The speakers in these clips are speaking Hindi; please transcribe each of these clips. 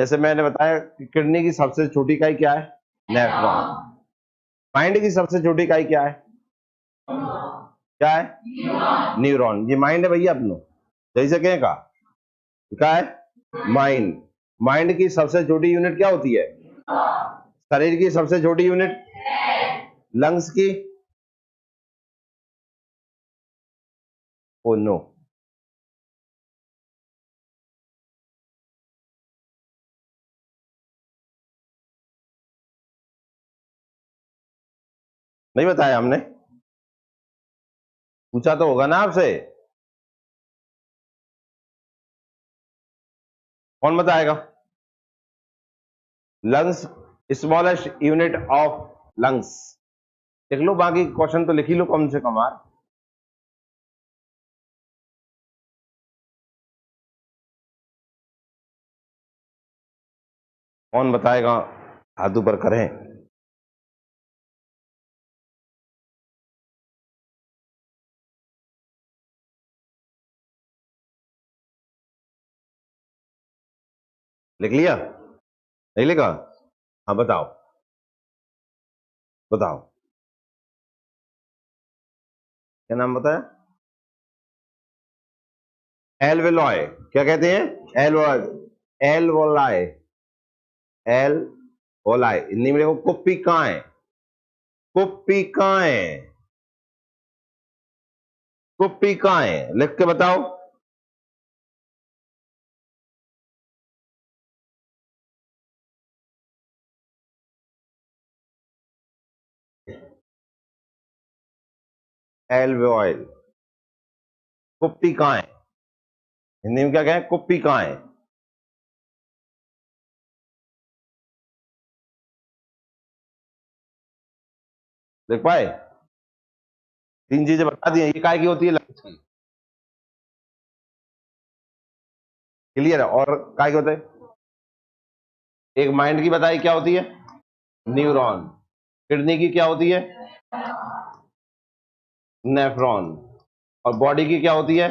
जैसे मैंने बताया कि किडनी की सबसे छोटी इकाई क्या है? नेफ्रॉन। माइंड की सबसे छोटी इकाई क्या है? क्या है? न्यूरॉन। ये माइंड है भैया अपनो, सही से कहें का क्या है? माइंड। माइंड की सबसे छोटी यूनिट क्या होती है? शरीर की सबसे छोटी यूनिट? लंग्स की? ओ नो, नहीं बताया हमने, पूछा तो होगा ना आपसे, कौन बताएगा? Lungs, smallest unit of lungs. लिख लो, बाकी क्वेश्चन तो लिख ही लो कम से कम यार। कौन बताएगा? हाथ ऊपर करें। लिख लिया? नहीं लिखा? हाँ बताओ, बताओ क्या नाम बताया? एल्वेलॉय। क्या कहते हैं? एल्वोलाय। एल्वोलाय। एल्वोलाय हिंदी में देखो कुप्पिकाएं। कुप्पिकाएं। कुप्पिकाएं लिख के बताओ। एल्वेओल। कुप्पिकाएं हिंदी में क्या कहें? कुप्पिकाएं। देख पाए? तीन चीजें बता दी हैं। ये काय की होती है? लंग्स की। क्लियर है? और काय की होता है? एक माइंड की बताई क्या होती है? न्यूरॉन। किडनी की क्या होती है? नेफ्रॉन। और बॉडी की क्या होती है?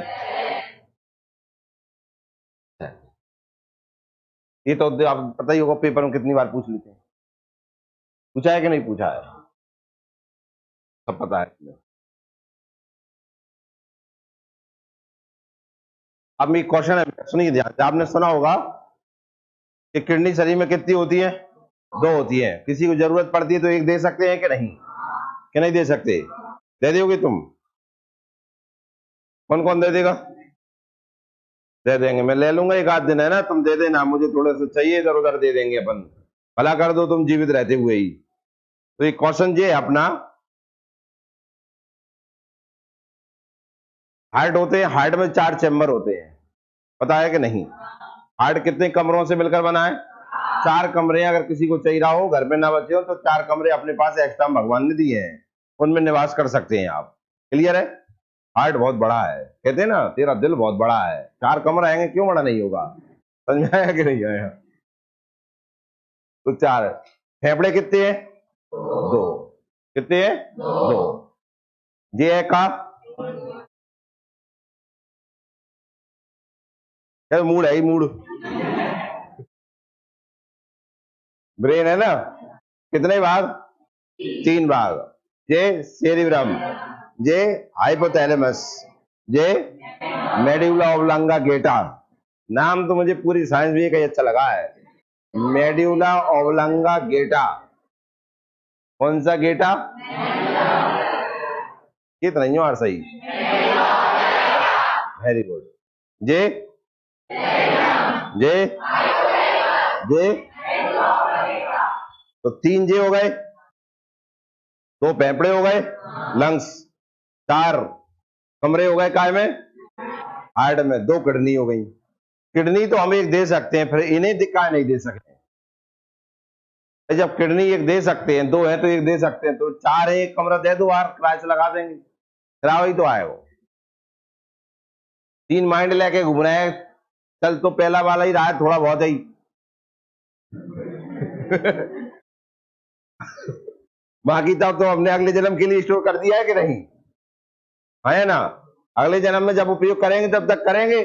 ये तो आप पता ही होगा, पेपर में कितनी बार पूछ लेते हैं। पूछा है कि नहीं पूछा है? सब पता है। अब एक क्वेश्चन है, सुनिए ध्यान से। आपने सुना होगा कि किडनी शरीर में कितनी होती है? दो होती है। किसी को जरूरत पड़ती है तो एक दे सकते हैं कि नहीं? कि नहीं दे सकते? दे दोगे तुम? कौन कौन दे देगा? दे देंगे, मैं ले लूंगा एक आध दिन, है ना? तुम दे देना, मुझे थोड़ा सा चाहिए, इधर उधर दे देंगे अपन। भला कर दो तुम जीवित रहते हुए ही। तो ये क्वेश्चन ये है अपना, हार्ट होते हैं, हार्ट में 4 चैम्बर होते हैं, पता है कि नहीं? हार्ट कितने कमरों से मिलकर बना है? 4 कमरे। अगर किसी को चाहिए हो, घर में ना बचे हो, तो 4 कमरे अपने पास एक्स्ट्रा भगवान ने दिए हैं, उनमें निवास कर सकते हैं आप। क्लियर है? हार्ट बहुत बड़ा है, कहते हैं ना तेरा दिल बहुत बड़ा है। 4 कमरे आएंगे, क्यों बड़ा नहीं होगा? समझ में आया कि नहीं आया? तो 4। फेफड़े कितने हैं? 2। कितने हैं? 2। ये है का क्या? मूड है ही, मूड। ब्रेन है ना? कितने भाग? 3 भाग। जे सेरिब्रम, जे हाइपोथैलेमस, जे मेड्यूला ऑब्लांगाटा। नाम तो मुझे पूरी साइंस भी का अच्छा लगा है, मेड्यूला ऑब्लांगाटा। कौन सा गेटा? ये तो नहीं हो सही। Very good. जे जे जे तो 3 जे हो गए, 2 फेफड़े हो गए, लंग्स, 4 कमरे हो गए काय में? हार्ट में। 2 किडनी हो गई। किडनी तो हम एक दे सकते हैं, फिर इन्हें काय नहीं दे सकते? जब किडनी एक दे सकते हैं, 2 है तो एक दे सकते हैं, तो 4 है, एक कमरा दे दो यार, किराए से लगा देंगे, फिर ही तो आए वो। 3 माइंड लेके घूम रहे हैं। चल तो पहला वाला ही रहा है, थोड़ा बहुत ही। बाकी तब तो हमने अगले जन्म के लिए स्टोर कर दिया है कि नहीं? है ना? अगले जन्म में जब उपयोग करेंगे तब तक करेंगे।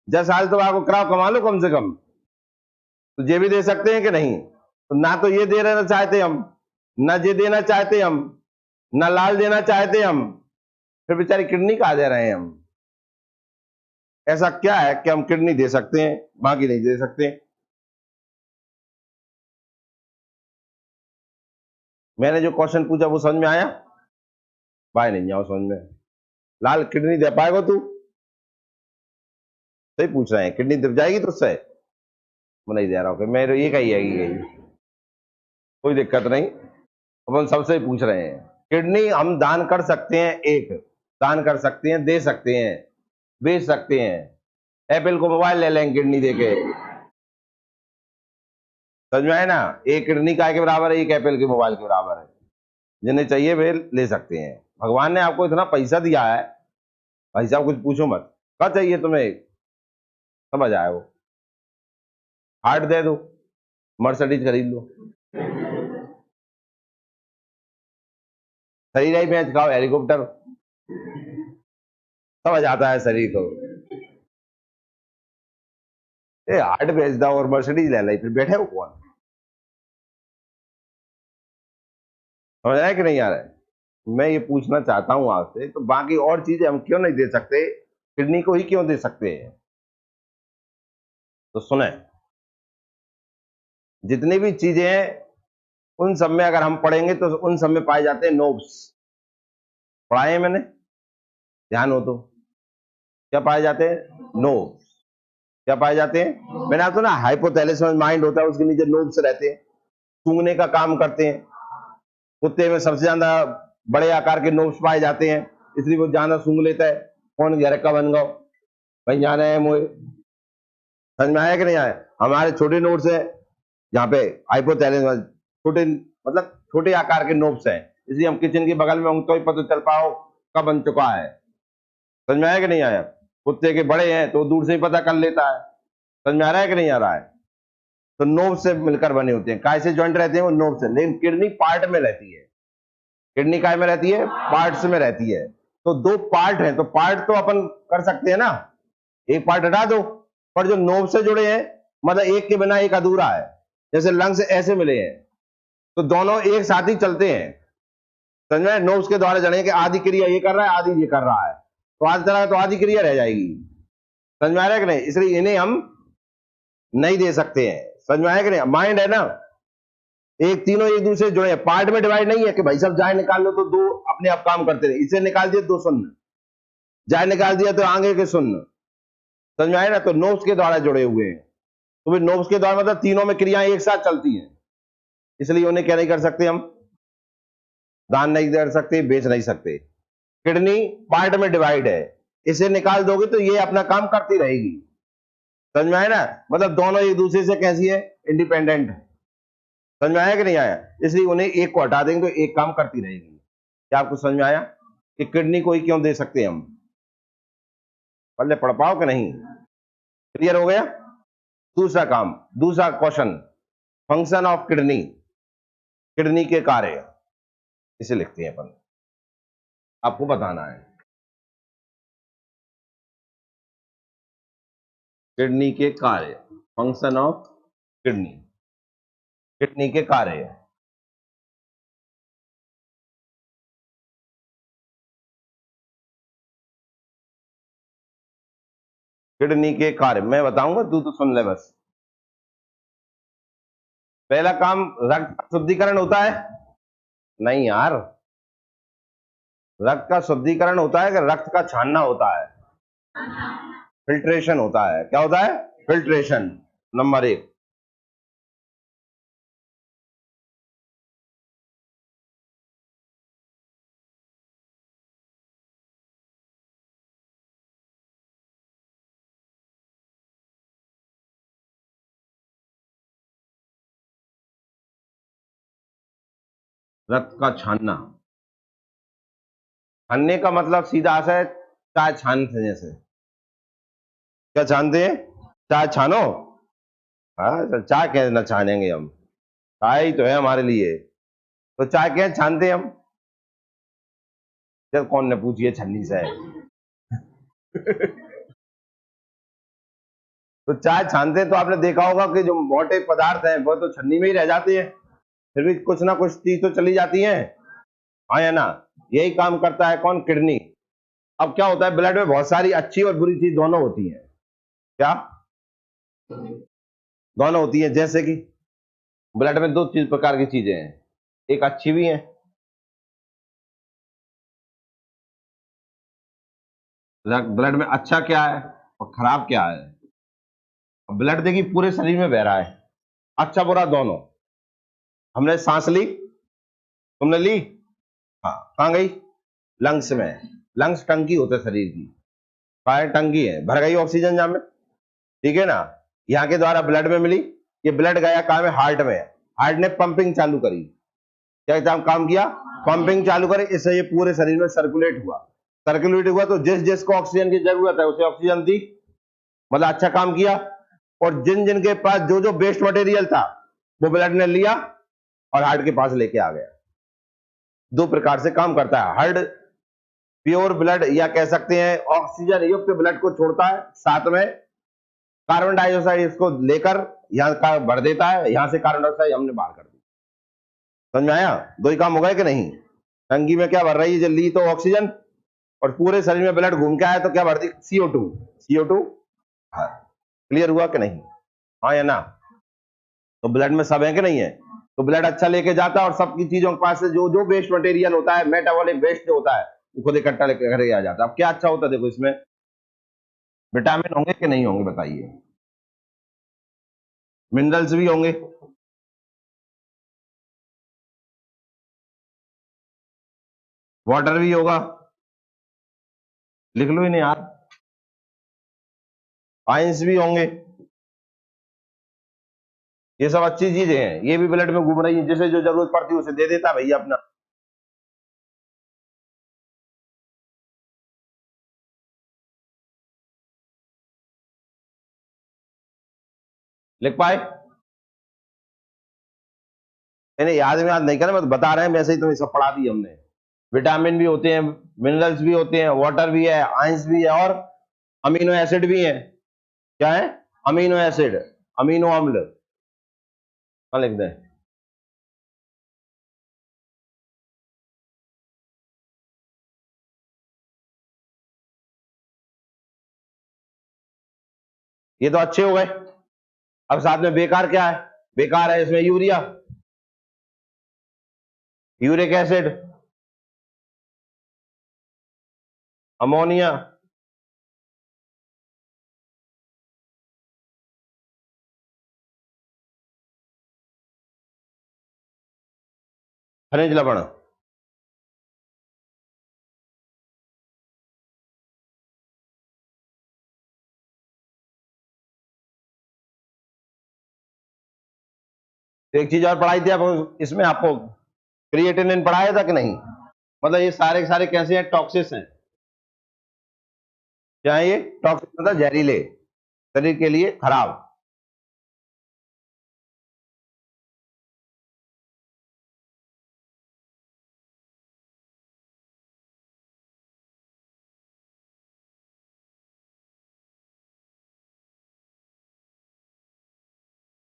10 साल तो आपको कराओ, कमा लो कम से कम। तो ये भी दे सकते हैं कि नहीं? तो ना तो ये दे रहना चाहते हम, ना ये देना चाहते हम, ना लाल देना चाहते हम, फिर बेचारी किडनी कहाँ दे रहे हैं हम? ऐसा क्या है कि हम किडनी दे सकते हैं बाकी नहीं दे सकते? मैंने जो क्वेश्चन पूछा वो समझ में आया? भाई नहीं आओ समझ में। लाल किडनी दे पाएगा तू? सही पूछ रहे हैं, किडनी दब जाएगी तुझसे? मैं नहीं दे रहा हूँ, मेरे ये कही है, कोई दिक्कत नहीं, अपन सबसे पूछ रहे हैं। किडनी हम दान कर सकते हैं, एक दान कर सकते हैं, दे सकते हैं, बेच सकते हैं। एप्पल को मोबाइल ले लेंगे किडनी देके, समझ में आए ना? एक किडनी काय के बराबर है, एक एप्पल के मोबाइल के बराबर है। जिन्हें चाहिए वे ले सकते हैं। भगवान ने आपको इतना पैसा दिया है, भाई साहब कुछ पूछो मत। क्या चाहिए तुम्हें? समझ आए वो, हार्ट दे दो, मर्सिडीज खरीद लो, शरीर ही मैच खाओ, हेलीकॉप्टर, समझ आता है शरीर को। ये हार्ट बेच दो और मर्सिडीज ले लाई, फिर बैठे हो कौन? समझ आया कि नहीं आ रहा है? मैं ये पूछना चाहता हूं आपसे, तो बाकी और चीजें हम क्यों नहीं दे सकते, किडनी को ही क्यों दे सकते हैं? तो सुने, जितनी भी चीजें हैं उन सब में अगर हम पढ़ेंगे तो उन सब में पाए जाते हैं नोब्स। पढ़ाए हैं मैंने, ध्यान हो तो? क्या पाए जाते हैं? नोब्स। क्या पाए जाते हैं? मैंने आपको ना हाइपोथैलेमस माइंड होता है, उसके नीचे नोब्स रहते हैं, सूंघने का काम करते हैं। कुत्ते में सबसे ज्यादा बड़े आकार के नोब्स पाए जाते हैं, इसलिए वो ज्यादा सूंघ लेता है। कौन घर का बन गो भाई, जाना है मोए। समझ में आया कि नहीं आया? हमारे छोटे नोट्स है, यहाँ पे हाइपोथैलेमस, छोटे मतलब छोटे आकार के नोब्स हैं, इसलिए हम किचन के बगल में होंगे तो ही पता चल पाओ कब बन चुका है। समझ में आया कि नहीं आया? कुत्ते के बड़े हैं तो दूर से ही पता कर लेता है। समझ में आ रहा है कि नहीं आ रहा है? तो नोब से मिलकर बने होते हैं। काय से ज्वाइंट रहते हैं? वो नोब से। लेकिन किडनी पार्ट में रहती है। किडनी काय में रहती है? पार्ट्स में रहती है। तो दो पार्ट हैं, तो पार्ट तो अपन कर सकते हैं ना, एक पार्ट हटा दो, पर जो नोब से जुड़े हैं, मतलब एक के बिना एक अधूरा है। जैसे लंग्स ऐसे मिले हैं तो दोनों एक साथ ही चलते हैं। समझ में? नोब्स के द्वारा जाने कि आधी क्रिया ये कर रहा है, आधी ये कर रहा है, तो आधी तरह तो आधी क्रिया रह जाएगी। समझ में आ रहा है कि नहीं? इसलिए इन्हें हम नहीं दे सकते हैं। समझ में आया कि नहीं? माइंड है ना, एक तीनों एक दूसरे जुड़े हैं, पार्ट में डिवाइड नहीं है कि भाई सब जाए निकाल लो तो दो अपने आप काम करते रहे। इसे निकाल दिया दो शून्य, जाए निकाल दिया तो आगे के शून्य। समझ में आया ना? तो नोब्स के द्वारा जुड़े हुए हैं, तो फिर नोब्स के द्वारा मतलब तीनों में क्रियाएं एक साथ चलती हैं, इसलिए उन्हें क्या नहीं कर सकते हम? दान नहीं कर सकते, बेच नहीं सकते। किडनी पार्ट में डिवाइड है, इसे निकाल दोगे तो ये अपना काम करती रहेगी। समझ में आया ना? मतलब दोनों एक दूसरे से कैसी है? इंडिपेंडेंट है। समझ में आया कि नहीं आया? इसलिए उन्हें एक को हटा देंगे तो एक काम करती रहेगी। क्या आपको समझ में आया कि किडनी को ही क्यों दे सकते हैं हम? पहले पढ़ पाओ कि नहीं? क्लियर हो गया? दूसरा काम, दूसरा question, function of kidney, kidney के कार्य, इसे लिखते हैं अपन, आपको बताना है। किडनी के कार्य, फंक्शन ऑफ किडनी, किडनी के कार्य। किडनी के कार्य मैं बताऊंगा, तू तो सुन ले बस। पहला काम, रक्त का शुद्धिकरण होता है। नहीं यार, रक्त का शुद्धिकरण होता है कि रक्त का छानना होता है? फिल्ट्रेशन होता है। क्या होता है? फिल्ट्रेशन, नंबर एक। रक्त का छानना, छानने का मतलब सीधा सा है, चाय छानते जैसे। क्या छानते हैं? चाय छानो। हाँ तो चाय कैसे ना छानेंगे हम? चाय ही तो है हमारे लिए, तो चाय कैसे छानते हैं हम? चल कौन ने पूछी है छन्नी से? तो चाय छानते हैं तो आपने देखा होगा कि जो मोटे पदार्थ हैं वो तो छन्नी में ही रह जाते हैं, फिर भी कुछ ना कुछ चीज तो चली जाती है, हाँ या ना। यही काम करता है कौन? किडनी। अब क्या होता है, ब्लड में बहुत सारी अच्छी और बुरी चीज दोनों होती है। क्या दोनों होती है? जैसे कि ब्लड में दो चीज प्रकार की चीजें हैं, एक अच्छी भी है, ब्लड में अच्छा क्या है और खराब क्या है। ब्लड देखिए पूरे शरीर में बह रहा है, अच्छा बुरा दोनों। हमने सांस ली, तुमने ली, हाँ, कहाँ गई? लंग्स में। लंग्स टंकी होते हैं शरीर की, फायर टंकी है, भर गई ऑक्सीजन जहां में, ठीक है ना। यहाँ के द्वारा ब्लड में मिली, ये ब्लड गया काम है हार्ट में, हार्ट ने पंपिंग चालू करी, क्या काम किया? पंपिंग चालू करी, इससे ये पूरे शरीर में सर्कुलेट हुआ। सर्कुलेट हुआ तो जिस जिसको ऑक्सीजन की जरूरत है उसे ऑक्सीजन दी, मतलब अच्छा काम किया। और जिन जिन के पास जो जो वेस्ट मटेरियल था वो ब्लड ने लिया और हार्ट के पास लेके आ गया। दो प्रकार से काम करता है हार्ट। प्योर ब्लड या कह सकते हैं ऑक्सीजन युक्त ब्लड को छोड़ता है, साथ में कार्बन डाइऑक्साइड इसको लेकर यहाँ का भर देता है, यहां से कार्बन डाइऑक्साइड हमने बाहर कर दी। समझ में आया? दो ही काम हो गए कि नहीं? टंकी में क्या भर रही है? जो ली तो ऑक्सीजन, और पूरे शरीर में ब्लड घूम के आया तो क्या भर दी? CO2। CO2 क्लियर हुआ कि नहीं? हाँ या ना? तो ब्लड में सब है कि नहीं है? तो ब्लड अच्छा लेके जाता है और सबकी चीजों के पास से जो जो वेस्ट मटेरियल होता है, मेटाबॉलिक वेस्ट जो होता है, वो खुद इकट्ठा लेकर आ जाता है। अब क्या अच्छा होता है देखो, इसमें विटामिन होंगे कि नहीं होंगे बताइए? मिनरल्स भी होंगे, वाटर भी होगा, लिख लो ही नहीं यार, आयंस भी होंगे। ये सब अच्छी चीजें हैं, ये भी ब्लड में घूम रही है, जिसे जो जरूरत पड़ती है उसे दे देता भैया अपना। लिख पाए? मैंने याद में याद नहीं करना, मैं तो बता रहे हैं, वैसे ही तुम्हें सब पढ़ा दी हमने। विटामिन भी होते हैं, मिनरल्स भी होते हैं, वाटर भी है, आयंस भी है, और अमीनो एसिड भी है। क्या है? अमीनो एसिड, अमीनो अम्ल। हाँ लिख दें। ये तो अच्छे हो गए। अब साथ में बेकार क्या है? बेकार है इसमें यूरिया, यूरिक एसिड, अमोनिया, खनिज लवण। तो एक चीज और पढ़ाई थी आपको इसमें, आपको क्रिएटिनिन पढ़ाया था कि नहीं? मतलब ये सारे के सारे कैसे हैं? टॉक्सिस हैं। क्या है ये? टॉक्सिस मतलब जहरीले, शरीर के लिए खराब।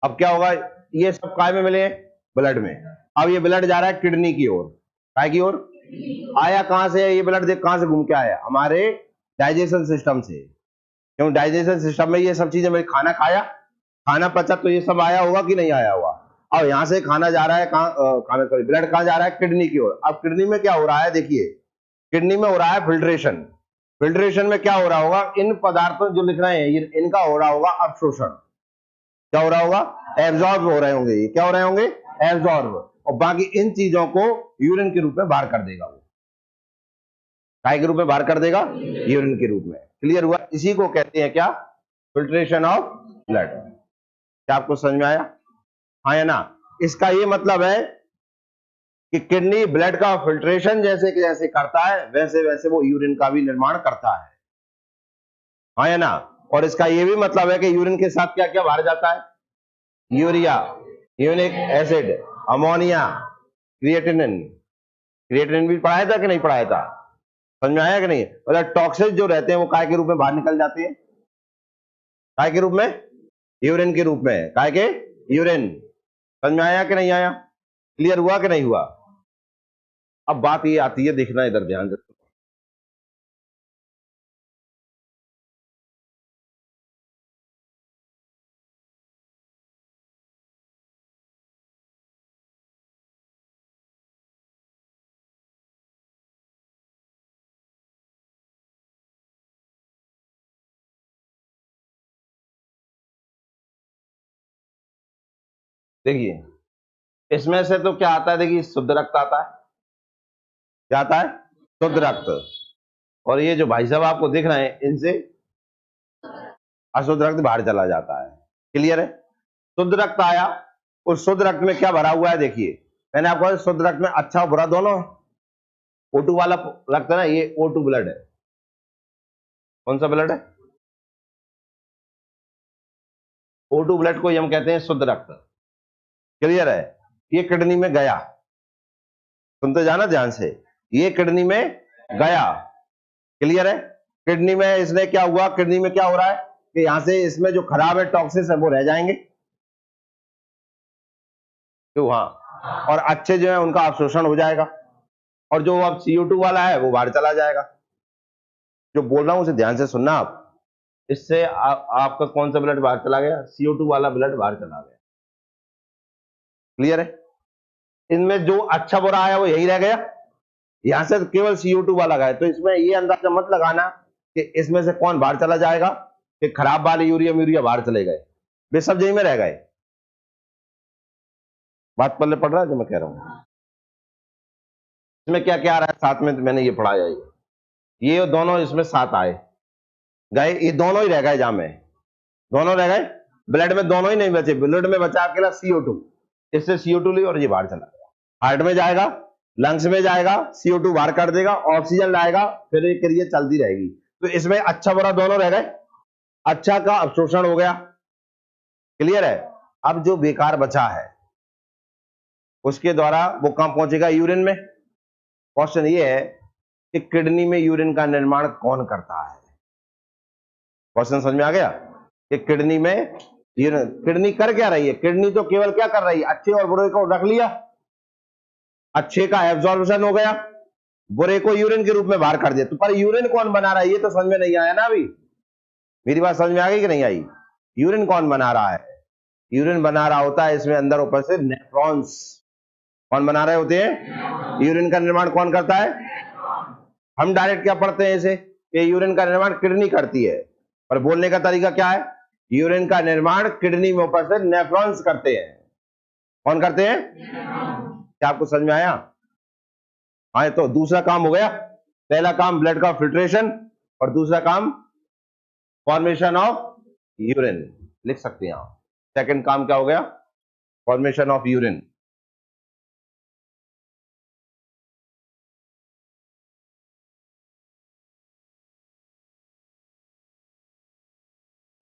अब क्या होगा? ये सब काय में मिले? ब्लड में। अब ये ब्लड जा रहा है किडनी की ओर, काय की ओर? आया कहां से? ये ब्लड देख कहां से घूम के आया? हमारे डाइजेशन सिस्टम से। क्यों? डाइजेशन सिस्टम में ये सब चीजें, मेरे खाना खाया, खाना पचा, तो ये सब आया होगा कि नहीं आया होगा? और यहां से खाना जा रहा है कहाँ? खाना सॉरी, ब्लड कहां जा रहा है? किडनी की ओर। अब किडनी में क्या हो रहा है देखिए, किडनी में हो रहा है फिल्ट्रेशन। फिल्ट्रेशन में क्या हो रहा होगा? इन पदार्थों जो लिख रहे हैं इनका हो रहा होगा अवशोषण। क्या हो रहा होगा? एब्जॉर्ब हो रहे होंगे। ये क्या हो रहे होंगे? एब्जॉर्ब। और बाकी इन चीजों को यूरिन के रूप में बाहर कर देगा वो। काय के रूप में बाहर कर देगा? यूरिन के रूप में। क्लियर हुआ? इसी को कहते हैं क्या? Filtration of blood. क्या आपको समझ में आया? हाँ या ना? इसका ये मतलब है कि किडनी ब्लड का फिल्ट्रेशन जैसे कि जैसे करता है, वैसे वैसे वो यूरिन का भी निर्माण करता है। हाँ या ना? और इसका ये भी मतलब है कि यूरिन के साथ क्या क्या बाहर जाता है? Urea, uric acid, ammonia, creatinine. Creatinine भी पढ़ाया था कि नहीं पढ़ाया था? समझ में आया कि नहीं? मतलब टॉक्सिक जो रहते हैं वो काय के रूप में बाहर निकल जाते हैं? काय के रूप में यूरिन के रूप में, काय के यूरिन। समझ में आया कि नहीं आया? क्लियर हुआ कि नहीं हुआ? अब बात ये आती है, देखना इधर ध्यान से। देखिए, इसमें से तो क्या आता है, देखिए शुद्ध रक्त आता है। क्या आता है? शुद्ध रक्त। और ये जो भाई साहब आपको दिख रहे हैं, इनसे अशुद्ध रक्त बाहर चला जाता है। क्लियर है? शुद्ध रक्त आया, उस शुद्ध रक्त में क्या भरा हुआ है? देखिए, मैंने आपको कहा शुद्ध रक्त में अच्छा और बुरा दोनों है। O2 वाला रक्त है ना, ये O2 ब्लड है। कौन सा ब्लड है? O2 ब्लड को हम कहते हैं शुद्ध रक्त। क्लियर है? ये किडनी में गया, सुनते जाना ध्यान से, ये किडनी में गया। क्लियर है? किडनी में इसने क्या हुआ, किडनी में क्या हो रहा है कि यहां से इसमें जो खराब है, टॉक्सिस है, वो रह जाएंगे। तो हाँ, और अच्छे जो है उनका अवशोषण हो जाएगा, और जो अब CO2 वाला है वो बाहर चला जाएगा। जो बोल रहा हूं उसे ध्यान से सुनना आप। इससे आपका कौन सा ब्लड बाहर चला गया? CO2 वाला ब्लड बाहर चला गया। क्लियर है? इनमें जो अच्छा बुरा आया वो यही रह गया, यहां से केवल CO2 वाला गया। तो इसमें ये अंदाजा मत लगाना कि इसमें से कौन बाहर चला जाएगा, कि खराब वाले यूरिया बाहर चले गए, वे सब यही में रह गए। बात पल्ले पड़ रहा है जो मैं कह रहा हूं? इसमें क्या क्या आ रहा है साथ में, तो मैंने ये पढ़ाया, ये दोनों इसमें साथ आए गए, ये दोनों ही रह गए, जहां में दोनों रह गए। ब्लड में दोनों ही नहीं बचे, ब्लड में बचा अकेला CO2। इससे CO2 ली और ये बाहर चला गया, हार्ट में जाएगा, लंग्स में जाएगा, CO2 बाहर कर देगा, ऑक्सीजन लाएगा, फिर ये क्रिया चलती रहेगी। तो इसमें अच्छा बुरा दोनों रह गए, अच्छा का अवशोषण हो गया। क्लियर है? अब जो बेकार बचा है उसके द्वारा वो कहां पहुंचेगा? यूरिन में। क्वेश्चन ये है कि किडनी में यूरिन का निर्माण कौन करता है? क्वेश्चन समझ में आ गया कि किडनी में यूरिन, किडनी कर क्या रही है? किडनी तो केवल क्या कर रही है, अच्छे और बुरे को रख लिया, अच्छे का एब्जॉर्प्शन हो गया, बुरे को यूरिन के रूप में बाहर कर दिया। तो पर यूरिन कौन बना रहा है, ये तो समझ में नहीं आया ना अभी। मेरी बात समझ में आ गई कि नहीं आई? यूरिन कौन बना रहा है? यूरिन बना रहा होता है इसमें अंदर ऊपर से नेफ्रॉन्स। कौन बना रहे होते हैं? यूरिन का निर्माण कौन करता है? हम डायरेक्ट क्या पढ़ते हैं इसे कि यूरिन का निर्माण किडनी करती है, पर बोलने का तरीका क्या है? यूरिन का निर्माण किडनी में ऊपर से नेफ्रॉन्स करते हैं। कौन करते हैं? क्या आपको समझ में आया? हाँ, तो दूसरा काम हो गया। पहला काम ब्लड का फिल्ट्रेशन, और दूसरा काम फॉर्मेशन ऑफ यूरिन। लिख सकते हैं आप। सेकंड काम क्या हो गया? Formation of urine.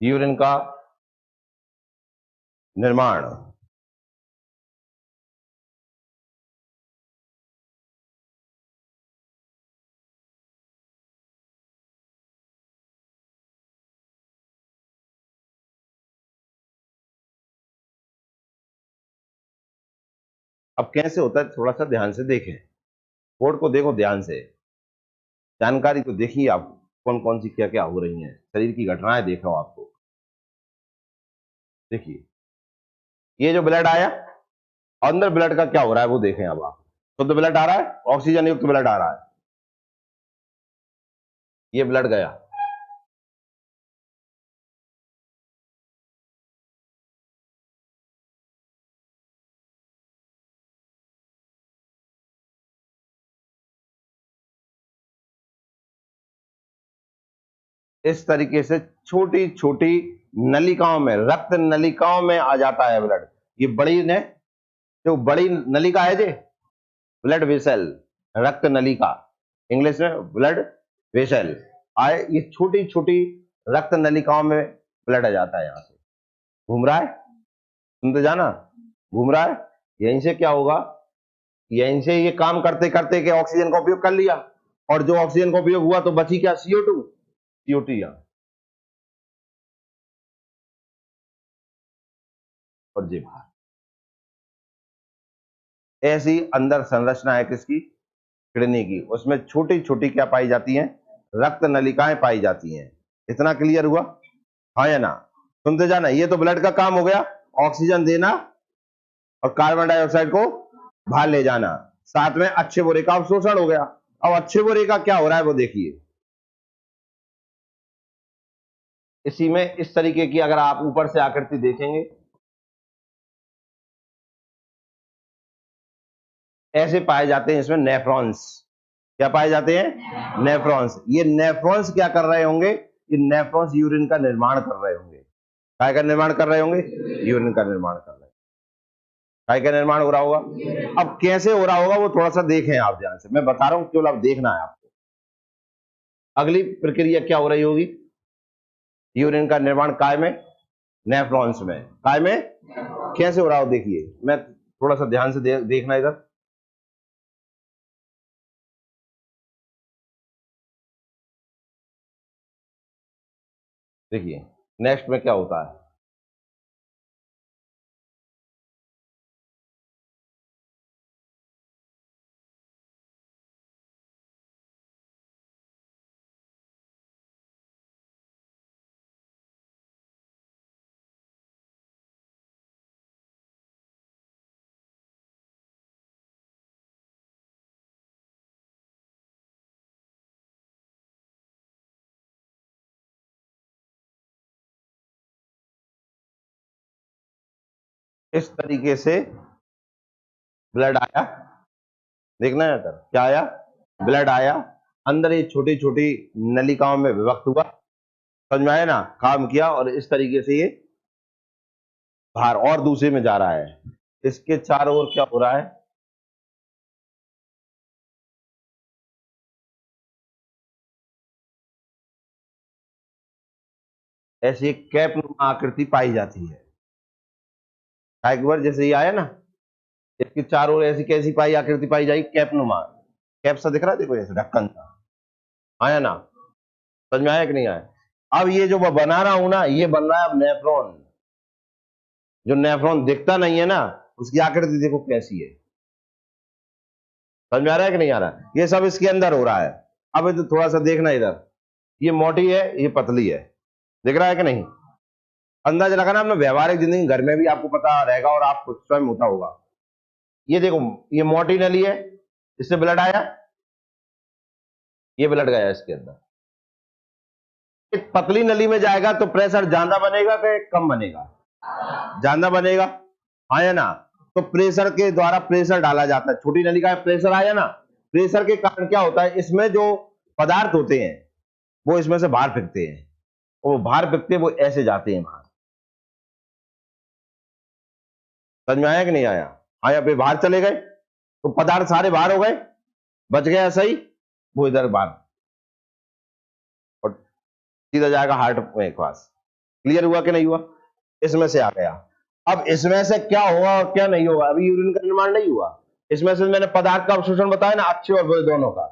यूरिन का निर्माण। अब कैसे होता है, थोड़ा सा ध्यान से देखें, बोर्ड को देखो ध्यान से, जानकारी तो देखिए आप, कौन कौन सी क्या क्या हो रही है, शरीर की घटनाएं देखो आपको। देखिए, ये जो ब्लड आया, अंदर ब्लड का क्या हो रहा है वो देखें। अब आप, शुद्ध ब्लड आ रहा है, ऑक्सीजन युक्त ब्लड आ रहा है, ये ब्लड गया, इस तरीके से छोटी छोटी नलिकाओं में, रक्त नलिकाओं में आ जाता है ब्लड। ये बड़ी ने, जो बड़ी नलिका है जे, ब्लड वेसल, रक्त नलिका, इंग्लिश में ब्लड वेसल आए, ये छोटी छोटी रक्त नलिकाओं में ब्लड आ जाता है। यहां से घूम रहा है, सुनते जाना, घूम रहा है। यहीं से क्या होगा, यहीं से ये काम करते करते के ऑक्सीजन का उपयोग कर लिया, और जो ऑक्सीजन का उपयोग हुआ तो बची क्या? CO2। CO2 यहां और जे बाहर। ऐसी अंदर संरचना है किसकी? किडनी की। उसमें छोटी छोटी क्या पाई जाती हैं? रक्त नलिकाएं पाई जाती हैं। इतना क्लियर हुआ? हाँ या ना? सुनते जाना। ये तो ब्लड का काम हो गया, ऑक्सीजन देना और कार्बन डाइऑक्साइड को बाहर ले जाना। साथ में अच्छे बुरे का अवशोषण हो गया। अब अच्छे बुरे का क्या हो रहा है वो देखिए। इसी में इस तरीके की अगर आप ऊपर से आकृति देखेंगे, ऐसे पाए जाते हैं इसमें नेफ्रॉन्स। क्या पाए जाते हैं? नेफ्रॉन्स। ये नेफ्रॉन्स क्या कर रहे होंगे? ये नेफ्रॉन्स यूरिन का निर्माण कर रहे होंगे। काय का निर्माण कर रहे होंगे? यूरिन का निर्माण कर रहे हैं। काय का निर्माण हो रहा होगा? अब कैसे हो रहा होगा वो थोड़ा सा देखें आप ध्यान से, मैं बता रहा हूं, केवल आप देखना है आपको। अगली प्रक्रिया क्या हो रही होगी? यूरिन का निर्माण काय में? नेफ्रॉन्स में। काय में? कैसे हो रहा हो देखिए, मैं थोड़ा सा ध्यान से देखना इधर। देखिए नेक्स्ट में क्या होता है। इस तरीके से ब्लड आया, देखना है सर क्या आया? ब्लड आया, अंदर ये छोटी छोटी नलिकाओं में विभक्त हुआ, समझ में आया ना? काम किया और इस तरीके से ये बाहर और दूसरे में जा रहा है। इसके चारों ओर क्या हो रहा है? ऐसी एक कैप नुमा आकृति पाई जाती है। एक बार जैसे ये आया ना, इसके चारों ओर ऐसी कैसी पाई आकृति पाई जाएगी? कैप नुमा। कैप सा दिख रहा है, देखो ऐसे ढक्कन सा। आया ना? समझ में आया कि नहीं आया? अब ये जो मैं बना रहा हूं ना, ये बन रहा है अब नेफ्रॉन। जो नेफ्रॉन दिखता नहीं है ना, उसकी आकृति देखो कैसी है। समझ में आ रहा है कि नहीं आ रहा? ये सब इसके अंदर हो रहा है। अब तो थोड़ा सा देखना इधर, ये मोटी है, ये पतली है, दिख रहा है कि नहीं? अंदाजा लगाना अपने व्यवहारिक जिंदगी, घर में भी आपको पता रहेगा और आप स्वयं होता होगा। ये देखो, ये मोटी नली है, इससे ब्लड आया, ये ब्लड गया इसके अंदर। एक पतली नली में जाएगा तो प्रेशर ज्यादा बनेगा कि कम बनेगा? ज्यादा बनेगा। हाँ या ना? तो प्रेशर के द्वारा प्रेशर डाला जाता है। छोटी नली का प्रेशर आया ना, प्रेशर के कारण क्या होता है, इसमें जो पदार्थ होते हैं वो इसमें से बाहर फेंकते हैं, वो बाहर फेंकते हैं, वो ऐसे जाते हैं बाहर। समझ में आया कि नहीं आया? आया पे बाहर चले गए तो पदार्थ सारे बाहर हो गए, बच गया सही, वो इधर बाहर और सीधा जाएगा हार्ट में पास। क्लियर हुआ कि नहीं हुआ? इसमें से आ गया। अब इसमें से क्या होगा और क्या नहीं होगा? अभी यूरिन का निर्माण नहीं हुआ, इसमें से मैंने पदार्थ का अवशोषण बताया ना, अच्छे और बुरे दोनों का।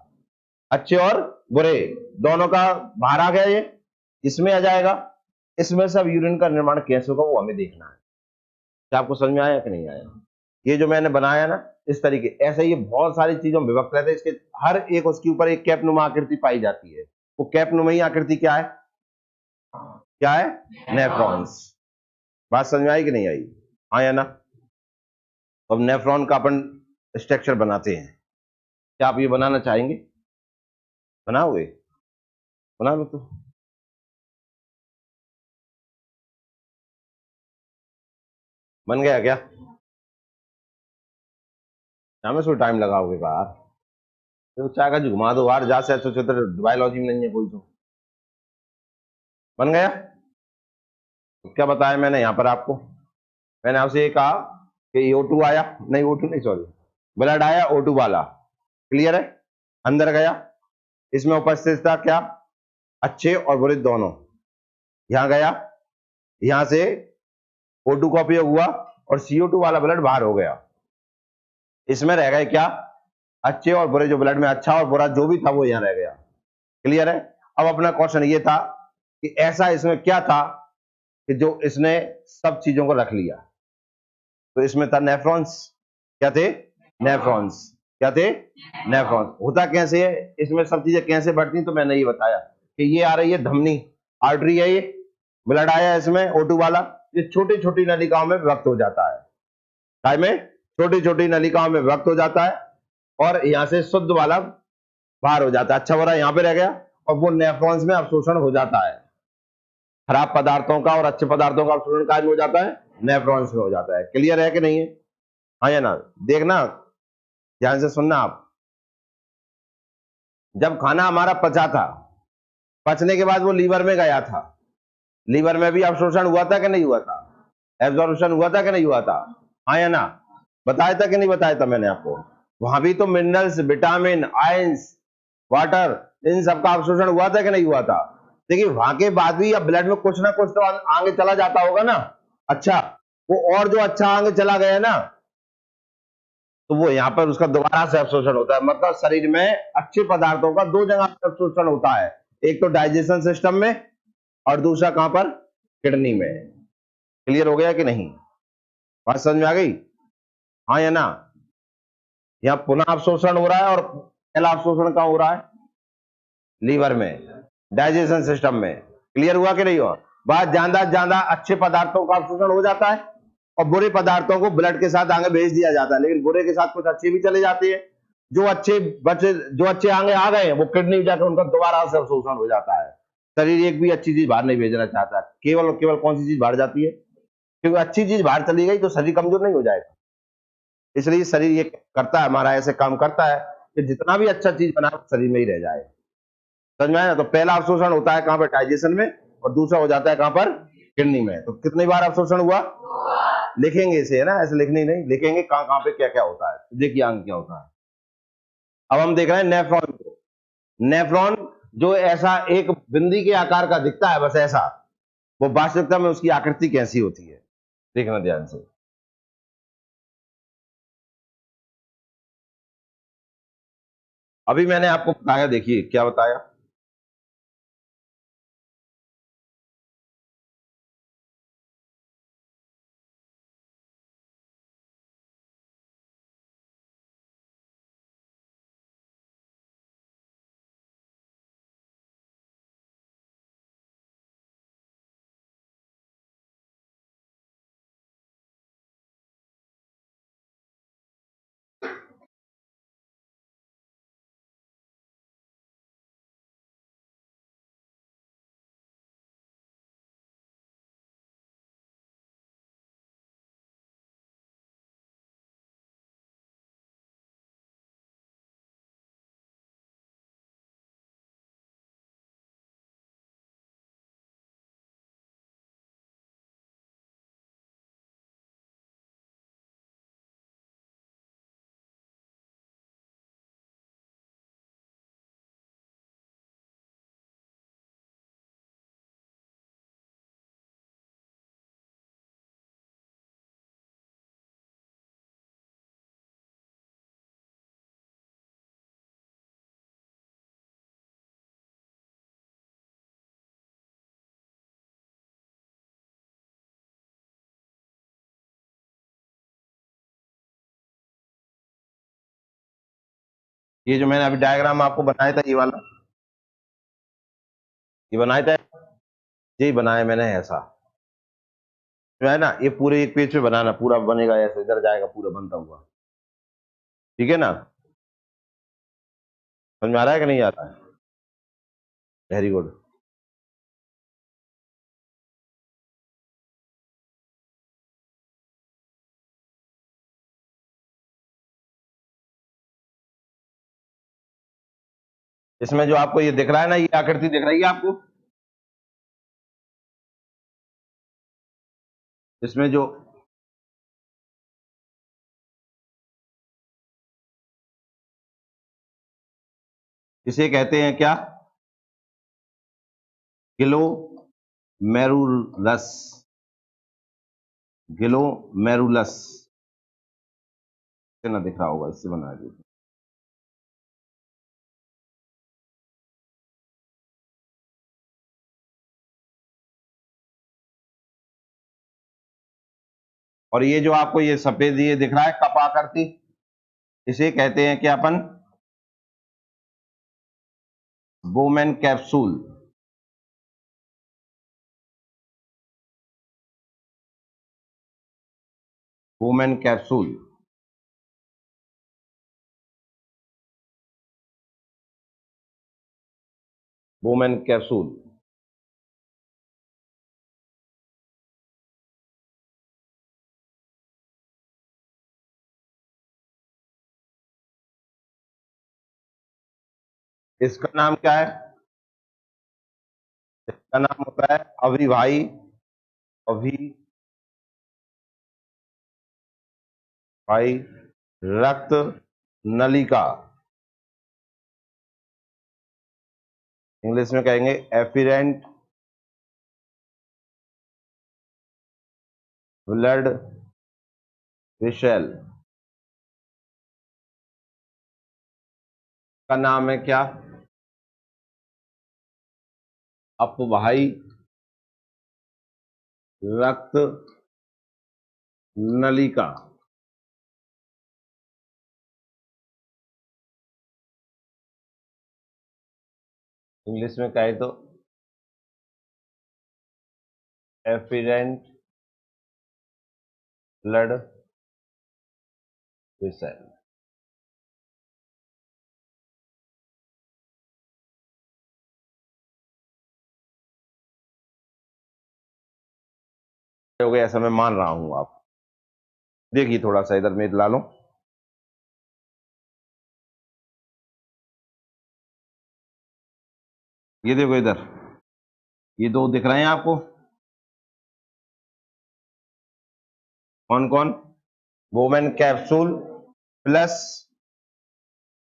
अच्छे और बुरे दोनों का बाहर आ गया, ये इसमें आ जाएगा। इसमें से अब यूरिन का निर्माण कैसे होगा वो हमें देखना है। क्या आपको समझ में आया कि नहीं आया? ये जो मैंने बनाया ना इस तरीके, ऐसे ये बहुत सारी चीजों में विभक्त रहते हैं। इसके हर एक उसके ऊपर एक कैपनुमा आकृति पाई जाती है। वो कैपनुमा आकृति क्या है? क्या है? नेफ्रॉन्स। बात समझ में आई कि नहीं आई? हाँ या ना? अब नेफ्रॉन का अपन स्ट्रक्चर बनाते हैं। क्या आप ये बनाना चाहेंगे? बनाओगे? बना लो तो। बन गया क्या? क्या में सो टाइम लगाओगे बाहर? तो चाय का घुमा दो बाहर, जा से अच्छे बायोलॉजी में नहीं है कोई तो। बन गया? तो क्या बताया मैंने यहाँ पर आपको? मैंने आपसे ये कहा कि O2 आया, नहीं O2 नहीं, सॉरी, ब्लड आया O2 वाला। क्लियर है? अंदर गया, इसमें उपस्थित था क्या? अच्छे और बुरे दोनों। यहां गया, यहां से O2 का उपयोग हुआ और CO2 वाला ब्लड बाहर हो गया। इसमें रह गए क्या? अच्छे और बुरे। जो ब्लड में अच्छा और बुरा जो भी था वो यहां रह गया। क्लियर है? अब अपना क्वेश्चन ये था कि ऐसा इसमें क्या था कि जो इसने सब चीजों को रख लिया। तो इसमें था नेफ्रॉन्स। क्या थे? नेफ्रॉन्स। क्या थे? नेफ्रॉन्स। होता कैसे है, इसमें सब चीजें कैसे बढ़ती, तो मैंने ये बताया कि ये आ रही है धमनी, आर्टरी है, ये ब्लड आया इसमें O2 वाला, ये छोटी छोटी नलिकाओं में विभक्त हो जाता है, काय में छोटी छोटी नलिकाओं में विभक्त हो जाता है, और यहाँ से शुद्ध वाला बाहर हो जाता है, अच्छा वाला यहाँ पे रह गया, और वो नेफ्रॉन्स में अवशोषण हो जाता है। खराब पदार्थों का और अच्छे पदार्थों का अवशोषण काय में हो जाता है? नेफ्रॉन्स में हो जाता है। क्लियर है कि नहीं है? हाँ या ना? देखना, ध्यान से सुनना आप। जब खाना हमारा पचा था, पचने के बाद वो लीवर में गया था, लीवर में भी अवशोषण हुआ था कि नहीं हुआ था? एब्जॉर्प्शन हुआ था कि नहीं हुआ था? हाँ या ना? बताया था कि नहीं बताया था मैंने आपको? वहां भी तो मिनरल्स, विटामिन, आयंस, वाटर, इन सब का अवशोषण हुआ था कि नहीं हुआ था? देखिए वहां के बाद भी अब ब्लड में कुछ ना कुछ तो आगे चला जाता होगा ना। अच्छा, वो और जो अच्छा आगे चला गया ना, तो वो यहाँ पर उसका दोबारा से अवशोषण होता है। मतलब शरीर में अच्छे पदार्थों का दो जगह पर अवशोषण होता है, एक तो डाइजेशन सिस्टम में, और दूसरा कहां पर? किडनी में। क्लियर हो गया कि नहीं? बात समझ में आ गई? हाँ या ना? यहाँ पुनः अवशोषण हो रहा है, और पहला अवशोषण कहां हो रहा है? लीवर में, डाइजेशन सिस्टम में। क्लियर हुआ कि नहीं हुआ? बहुत ज्यादा ज्यादा अच्छे पदार्थों का अवशोषण हो जाता है, और बुरे पदार्थों को ब्लड के साथ आगे भेज दिया जाता है, लेकिन बुरे के साथ कुछ अच्छे भी चले जाते हैं। जो अच्छे बचे, जो अच्छे आगे आ गए, वो किडनी में जाकर उनका दोबारा से अवशोषण हो जाता है। शरीर एक भी अच्छी चीज बाहर नहीं भेजना चाहता, केवल और केवल कौन सी चीज बाहर जाती है? क्योंकि अच्छी चीज बाहर चली गई तो शरीर कमजोर नहीं हो जाएगा। इसलिए शरीर ये करता है, हमारा ऐसे काम करता है कि जितना भी अच्छा चीज बना शरीर में ही रह जाए। समझ में आया? तो पहला अवशोषण होता है कहां पर? डाइजेशन में, और दूसरा हो जाता है कहां पर? किडनी में। तो कितनी बार अवशोषण हुआ? लिखेंगे इसे, है ना, ऐसे लिखने नहीं, लिखेंगे कहां कहां पे क्या क्या होता है। देखिए आगे क्या होता है। अब हम देख रहे हैं नेफ्रॉन को। नेफ्रॉन जो ऐसा एक बिंदी के आकार का दिखता है, बस ऐसा, वो वास्तविकता में उसकी आकृति कैसी होती है, देखना ध्यान से। अभी मैंने आपको बताया, देखिए क्या बताया। ये जो मैंने अभी डायग्राम आपको बनाया था, ये वाला, ये बनाया था, यही बनाया मैंने ऐसा, जो है ना, ये पूरे एक पेज पे बनाना, पूरा बनेगा ऐसे, इधर जाएगा पूरा बनता हुआ। ठीक है ना? समझ में आ रहा है कि नहीं आ रहा है? Very good. इसमें जो आपको ये दिख रहा है ना, ये आकृति दिख रही है आपको? इसमें जो, इसे कहते हैं क्या? ग्लोमेरुलस। ग्लोमेरुलस से ना दिख रहा होगा, इससे बना दिया। और ये जो आपको ये सफेद ये दिख रहा है कप आकृति, इसे कहते हैं क्या अपन, Bowman capsule. Bowman capsule. Bowman capsule. इसका नाम क्या है? इसका नाम होता है अविभाई, अभिभाई रक्त नलिका। इंग्लिश में कहेंगे एफिरेंट ब्लड वेसल। का नाम है क्या? अपवाही रक्त नलिका। इंग्लिश में कहे तो एफिरेंट ब्लड वेसल। हो गया, ऐसा मैं मान रहा हूं। आप देखिए थोड़ा सा इधर मेज ला लो। ये देखो इधर, ये दो दिख रहे हैं आपको, कौन कौन? Women capsule plus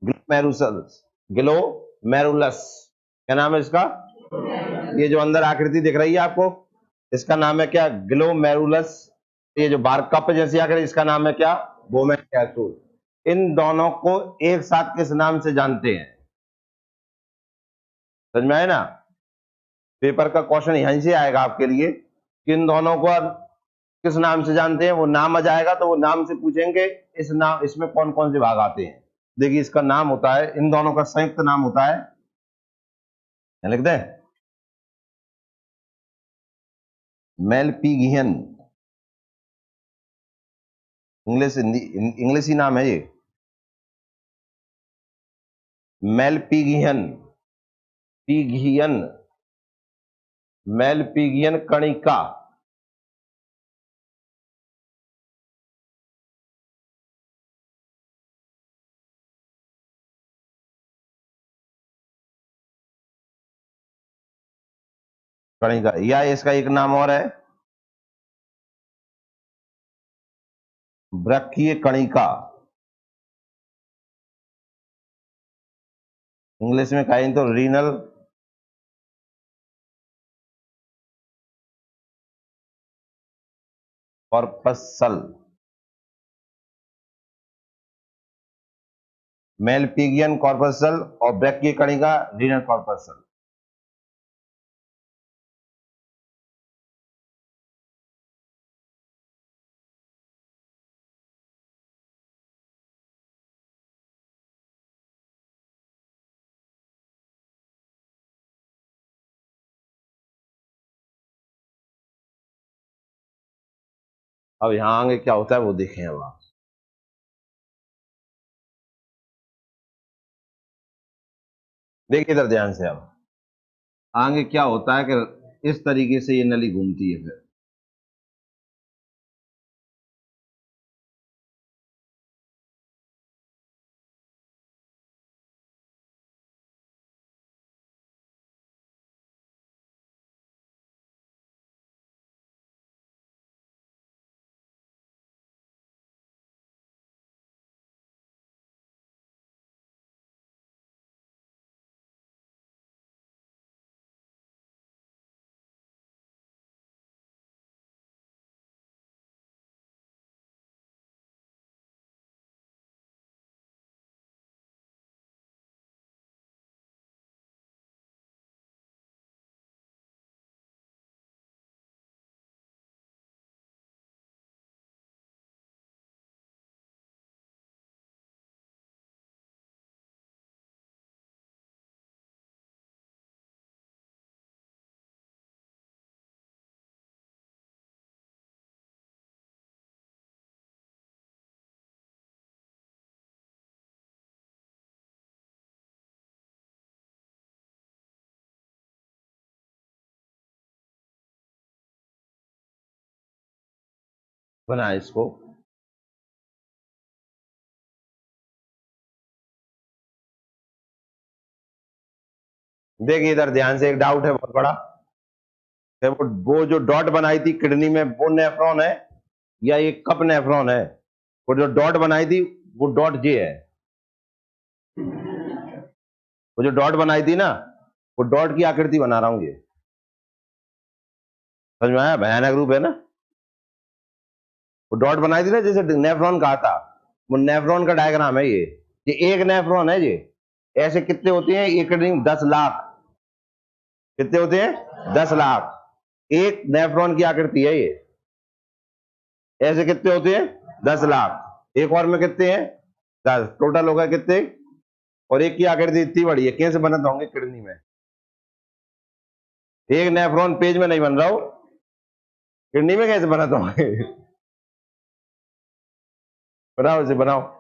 glomerulus. Glomerulus क्या नाम है इसका? ये जो अंदर आकृति दिख रही है आपको, इसका नाम है क्या? ग्लोमेरुलस। ये जो बार कप जैसी आकृति, इसका नाम है क्या? Women capsule. इन दोनों को एक साथ किस नाम से जानते हैं? समझ में आए ना? पेपर का क्वेश्चन यहीं से आएगा आपके लिए कि इन दोनों को अब किस नाम से जानते हैं। वो नाम आ जाएगा तो वो नाम से पूछेंगे इस नाम, इसमें कौन कौन से भाग आते हैं। देखिए इसका नाम होता है, इन दोनों का संयुक्त नाम होता है, लिख दें, मेलपीगियन। इंग्लिश ही नाम है ये, मेलपीगियन। पीगियन, मेलपीगियन कणिका। कणिका, या इसका एक नाम और है, वृक्कीय कणिका। इंग्लिश में कहें तो रीनल कॉर्पसल। मेलपीगियन कॉर्पसल और वृक्कीय कणिका रीनल कॉर्पसल। अब यहां आगे क्या होता है वो देखें अब आप। देखिए इधर ध्यान से, अब आगे क्या होता है कि इस तरीके से ये नली घूमती है फिर। बना इसको। देखिए इधर ध्यान से, एक डाउट है बहुत बड़ा। है वो जो डॉट बनाई थी किडनी में, वो नेफ्रॉन है या ये कप नेफ्रॉन है? वो जो डॉट बनाई थी, वो डॉट ये है। वो जो डॉट बनाई थी ना, वो डॉट की आकृति बना रहा हूं ये। समझ में आया? भयानक रूप है ना। वो डॉट बनाई थी ना, जैसे नेफ्रॉन कहा था, वो नेफ्रॉन का डायग्राम है ये एक नेफ्रॉन है ये। ऐसे कितने होते हैं? एक किडनी 10 लाख। कितने होते हैं? 10 लाख। एक नेफ्रॉन की आकृति है ये। ऐसे कितने होते हैं? 10 लाख। एक और में कितने हैं? 10। टोटल होगा कितने? और एक की आकृति इतनी बड़ी है, कैसे बनत होंगे किडनी में? एक नेफ्रॉन पेज में नहीं बन रहा हो, किडनी में कैसे बनत होंगे? बनाओ इसे, बनाओ।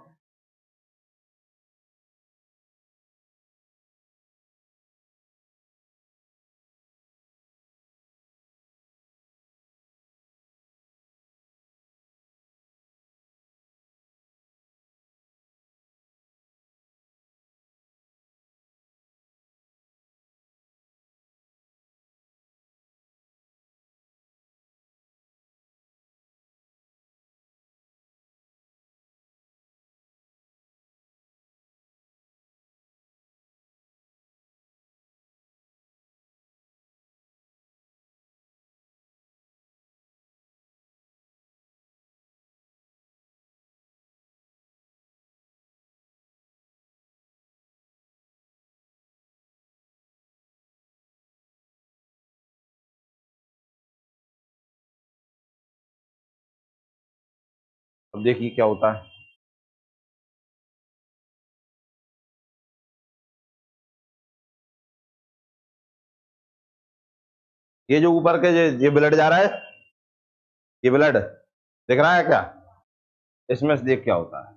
अब देखिए क्या होता है। ये जो ऊपर के ये ब्लड जा रहा है, ये ब्लड दिख रहा है क्या? इसमें से देख क्या होता है।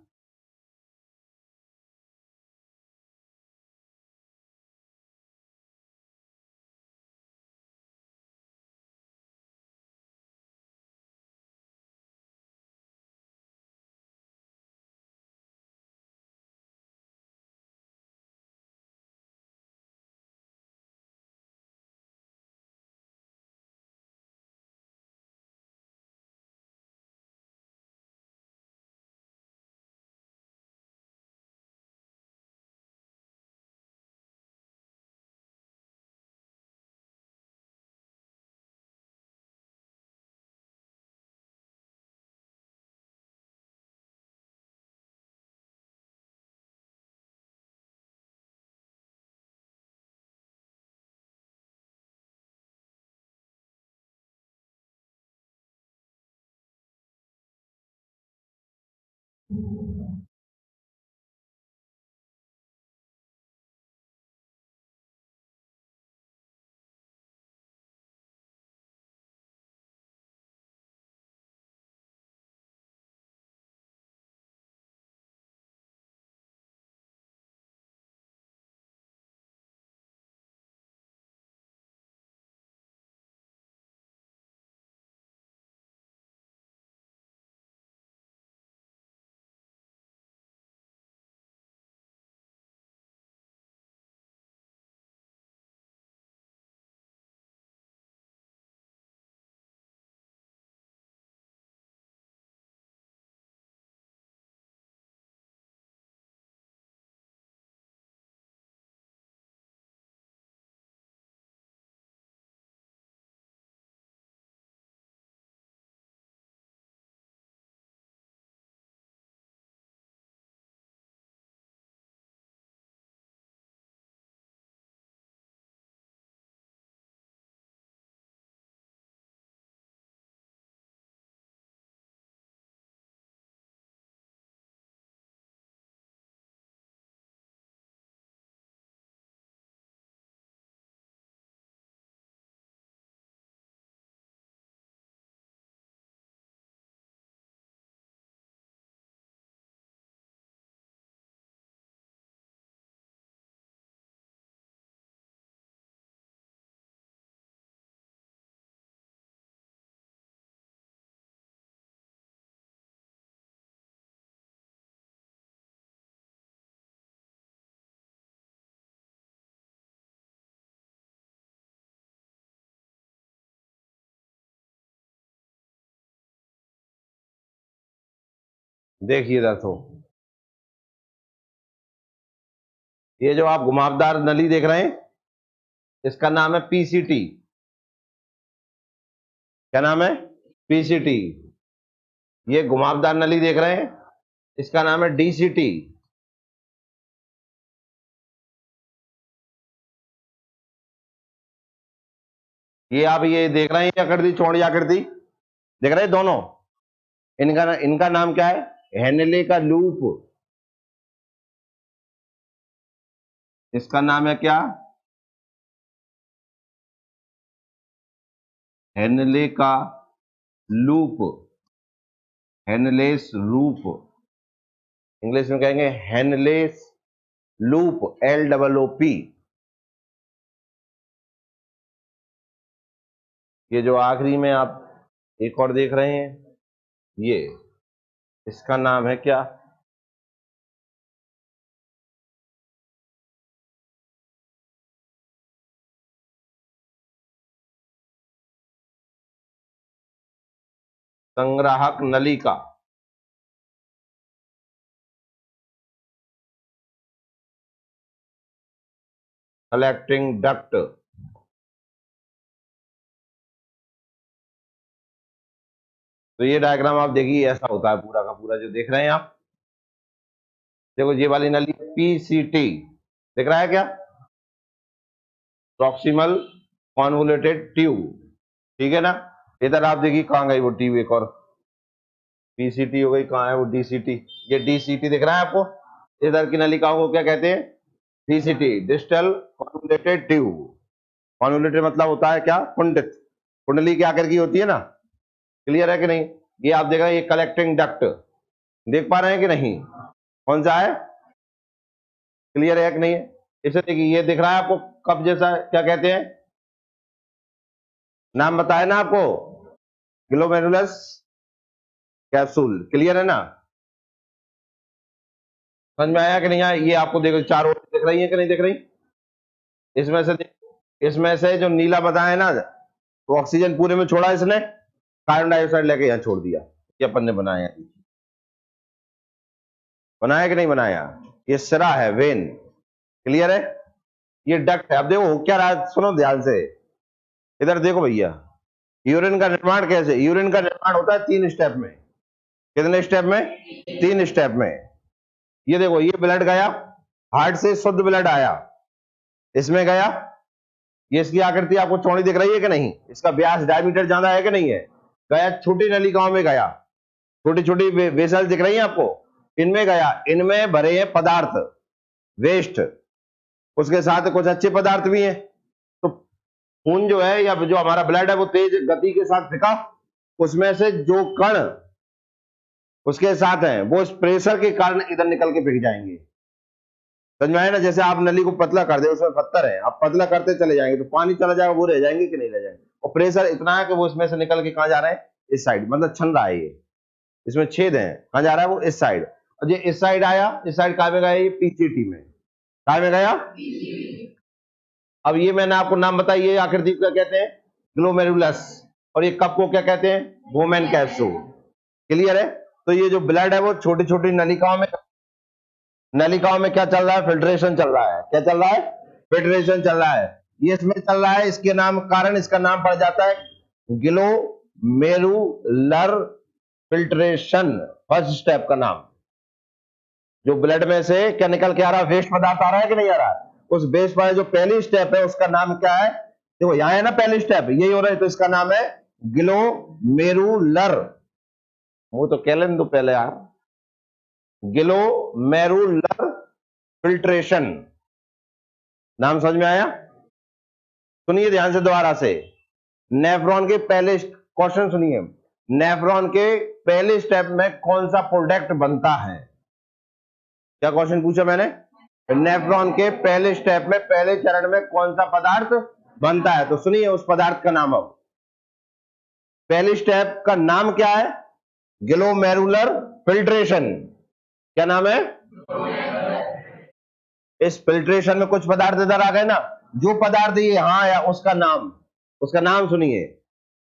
देखिए दोस्तों, ये जो आप घुमावदार नली देख रहे हैं, इसका नाम है पीसीटी। क्या नाम है? पीसीटी। ये घुमावदार नली देख रहे हैं, इसका नाम है डीसीटी। ये आप ये देख रहे हैं आकृति, चौड़ी आकृति देख रहे हैं दोनों, इनका इनका नाम क्या है? हेनले का लूप। इसका नाम है क्या? हेनले का लूप, हेनलेस लूप। इंग्लिश में कहेंगे हेनलेस लूप, LOOP। ये जो आखिरी में आप एक और देख रहे हैं, ये इसका नाम है क्या? संग्राहक नलिका। Collecting duct. तो ये डायग्राम आप देखिए, ऐसा होता है पूरा का पूरा जो देख रहे हैं आप। देखो ये वाली नली पीसीटी दिख रहा है क्या? प्रॉक्सिमल कॉन्वोल्यूटेड ट्यूब, ठीक है ना। इधर आप देखिए कहाँ गई वो ट्यूब, एक और पीसीटी हो गई, कहाँ है वो डीसीटी? ये डीसीटी दिख रहा है आपको। इधर की नलिकाओं को क्या कहते हैं? DCT, distal convoluted tube. Convoluted मतलब होता है क्या? कुंडित, कुंडली के आकार की होती है ना। क्लियर है कि नहीं? ये आप देख रहे हैं, ये कलेक्टिंग डक्ट देख पा रहे हैं कि नहीं? कौन सा है? क्लियर है कि नहीं? इसे देखिए, ये दिख रहा है आपको कप जैसा, क्या कहते हैं? नाम बताया ना आपको, ग्लोमेरुलस कैप्सूल। क्लियर है ना? समझ में आया कि नहीं आया? ये आपको देखो चारों दिख रही है कि नहीं दिख रही? इसमें से जो नीला बताया है ना, तो ऑक्सीजन पूरे में छोड़ा इसने, कार्बन डाइऑक्साइड लेके यहाँ छोड़ दिया। ये अपन ने बनाया है, बनाया कि नहीं बनाया? ये सिरा है, वेन। क्लियर है? ये डक्ट है। अब देखो हो क्या रहा है, सुनो ध्यान से, इधर देखो भैया। यूरिन का निर्माण कैसे? यूरिन का निर्माण होता है 3 स्टेप में। कितने स्टेप में? 3 स्टेप में। ये देखो, ये ब्लड गया, हार्ट से शुद्ध ब्लड आया, इसमें गया। ये इसकी आकृति आपको चौड़ी दिख रही है कि नहीं? इसका व्यास डायमीटर ज्यादा है कि नहीं है? गया छोटी नलिकाओं में गया, छोटी छोटी वेसल दिख रही है आपको, इनमें गया, इनमें भरे हैं पदार्थ, वेस्ट। उसके साथ कुछ अच्छे पदार्थ भी हैं। तो खून जो है, या जो हमारा ब्लड है, वो तेज गति के साथ फिका, उसमें से जो कण उसके साथ हैं, वो इस प्रेशर के कारण इधर निकल के फिक जाएंगे। समझ में आया ना? जैसे आप नली को पतला कर दे, उसमें पत्थर है, आप पतला करते चले जाएंगे तो पानी चला जाएगा, वो रह जाएंगे कि नहीं रह जाएंगे? और प्रेशर इतना है कि वो इसमें से निकल के कहां जा रहे हैं? इस साइड, मतलब छन रहा है ये, इसमें छेद है, कहां जा रहा है वो? इस साइड। और ये इस साइड आया, इस साइड कहां में गया? ये पीसीटी में। कहां में गया? अब ये मैंने आपको नाम बताया, ये आकृति क्या कहते हैं? ग्लोमेरुलस। और ये कप को क्या कहते हैं? Bowman capsule. क्लियर है? तो ये जो ब्लड है, वो छोटी छोटी नलिकाओं में क्या चल रहा है? फिल्ट्रेशन चल रहा है। क्या चल रहा है? फिल्ट्रेशन चल रहा है। ये इसमें चल रहा है, इसके नाम कारण इसका नाम पड़ जाता है ग्लोमेरुलर फिल्ट्रेशन। फर्स्ट स्टेप का नाम, जो ब्लड में से क्या निकल के आ रहा है? वेस्ट पदार्थ आ रहा है कि नहीं आ रहा है? उस वेस्ट वाला जो पहली स्टेप है, उसका नाम क्या है? देखो यहां है ना पहली स्टेप, यही हो रहा है, तो इसका नाम है ग्लोमेरुलर। वो तो कह लें तो पहले यार, ग्लोमेरुलर फिल्ट्रेशन। नाम समझ में आया? सुनिए ध्यान से दोबारा से। नेफ्रॉन के पहले क्वेश्चन सुनिए, नेफ्रॉन के पहले स्टेप में कौन सा प्रोडक्ट बनता है? क्या क्वेश्चन पूछा मैंने? नेफ्रॉन के पहले स्टेप में, पहले चरण में कौन सा पदार्थ बनता है? तो सुनिए उस पदार्थ का नाम। अब पहले स्टेप का नाम क्या है? Glomerular filtration. क्या नाम है? इस फिल्ट्रेशन में कुछ पदार्थ इधर आ गए ना, जो पदार्थ ये यहां आया, उसका नाम सुनिए,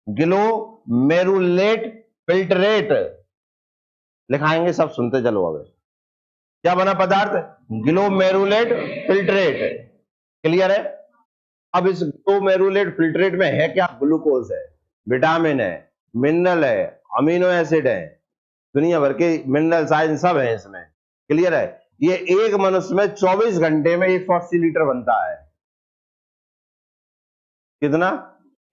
ग्लोमेरुलेट फिल्ट्रेट। लिखाएंगे, सब सुनते चलो। अब क्या बना पदार्थ? ग्लोमेरुलेट फिल्ट्रेट। क्लियर है? अब इस ग्लोमेरुलेट फिल्ट्रेट में है क्या? ग्लूकोज है, विटामिन है, मिनरल है, अमीनो एसिड है, दुनिया भर के मिनरल साइंस सब है इसमें। क्लियर है? ये एक मनुष्य में 24 घंटे में 180 लीटर बनता है। कितना?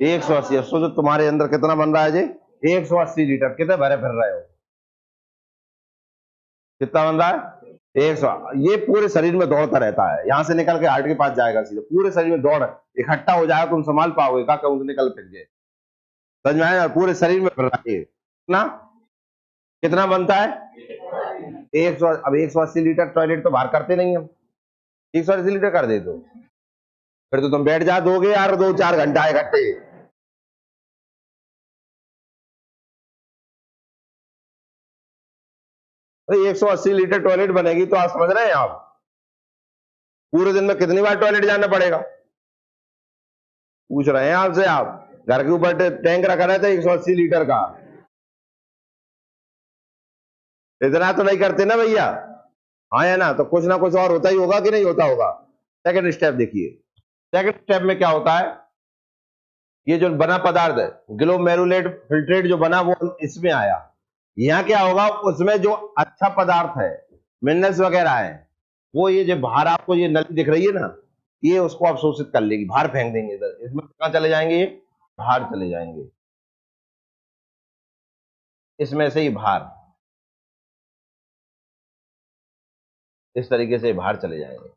180। सोचो तुम्हारे अंदर कितना बन रहा है जी? 180 लीटर। कितने भरे फिर रहे हो? कितना बन रहा है? 100। ये पूरे शरीर में दौड़ता रहता है, यहां से निकल के हार्ट के पास जाएगा सीधे, पूरे शरीर में दौड़ इकट्ठा हो जाएगा, तुम संभाल पाओगे क्या? कहूँ निकल फिर जाए। समझ में आया? पूरे शरीर में फिर रहा है। कितना कितना बनता है? 100। अब 180 लीटर टॉयलेट तो बाहर करते नहीं हम। 180 लीटर कर दे तो फिर तो तुम बैठ जा दोगे यार 2-4 घंटा इकट्ठे। तो 180 लीटर टॉयलेट बनेगी तो आप समझ रहे हैं? आप पूरे दिन में कितनी बार टॉयलेट जाना पड़ेगा? पूछ रहे हैं आपसे। आप घर के ऊपर टैंक रखा रहता है 180 लीटर का। इतना तो नहीं करते ना भैया। हाँ या ना? तो कुछ ना कुछ और होता ही होगा कि नहीं होता होगा? सेकंड स्टेप देखिए। सेकंड स्टेप में क्या होता है? ये जो बना पदार्थ है ग्लोमेरुलेट फिल्ट्रेट जो बना वो इसमें आया। यहाँ क्या होगा? उसमें जो अच्छा पदार्थ है, मिनरल्स वगैरह है, वो ये जो बाहर आपको ये नली दिख रही है ना, ये उसको अवशोषित कर लेगी, बाहर फेंक देंगे इधर। इसमें कहाँ चले जाएंगे? ये बाहर चले जाएंगे, इसमें से ही बाहर, इस तरीके से बाहर चले जाएंगे।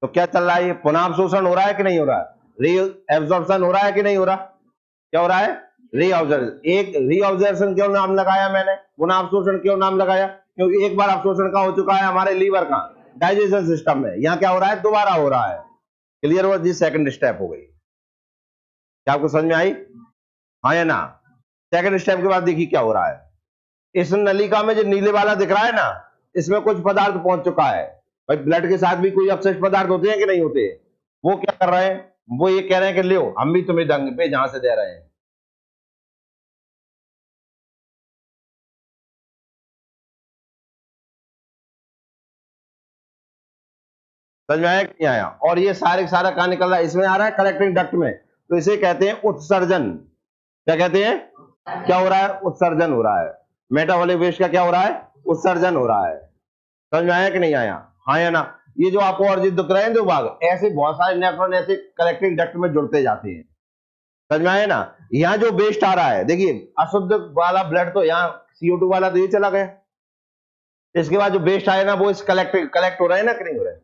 तो क्या चल रहा है? ये पुनः अवशोषण हो रहा है कि नहीं हो रहा है? री एब्जॉर्प्शन हो रहा है कि नहीं हो रहा? क्या हो रहा है? रीऑब्जर्वेशन। एक रीऑब्जर्वेशन क्यों नाम लगाया मैंने, पुनः अवशोषण क्यों नाम लगाया? क्योंकि एक बार अवशोषण का हो चुका है हमारे लीवर का, डाइजेशन सिस्टम में। यहाँ क्या हो रहा है? दोबारा हो रहा है। क्लियर हुआ जी? सेकंड स्टेप हो गई। क्या आपको समझ में आई? हाँ या ना? सेकंड स्टेप के बाद देखिए क्या हो रहा है। इस नलिका में जो नीले वाला दिख रहा है ना, इसमें कुछ पदार्थ पहुंच चुका है। भाई ब्लड के साथ भी कोई अपशिष्ट पदार्थ होते हैं कि नहीं होते? वो क्या कर रहे हैं? वो ये कह रहे हैं कि लो हम भी तुम्हें देंगे पे जहां से दे रहे हैं। समझ में आया कि नहीं आया? और ये सारे सारा कहां निकल रहा है? इसमें आ रहा है कलेक्टिंग डक्ट में। तो इसे कहते हैं उत्सर्जन। क्या कहते हैं? क्या हो रहा है? उत्सर्जन हो रहा है। मेटाबॉलिक वेस्ट का क्या हो रहा है? उत्सर्जन हो रहा है। समझ में आया कि नहीं आया? हाँ या ना? ये जो आपको और दिख रहे हैं दो भाग, ऐसे बहुत सारे नेफ्रॉन ऐसे कलेक्टिंग डक्ट में जुड़ते जाते हैं। समझ में आया ना? यहाँ जो वेस्ट आ रहा है, देखिए अशुद्ध वाला ब्लड तो यहाँ CO2 वाला तो ये चला गया। इसके बाद जो वेस्ट आया ना वो इस कलेक्ट हो रहा है ना कि नहीं हो रहा है?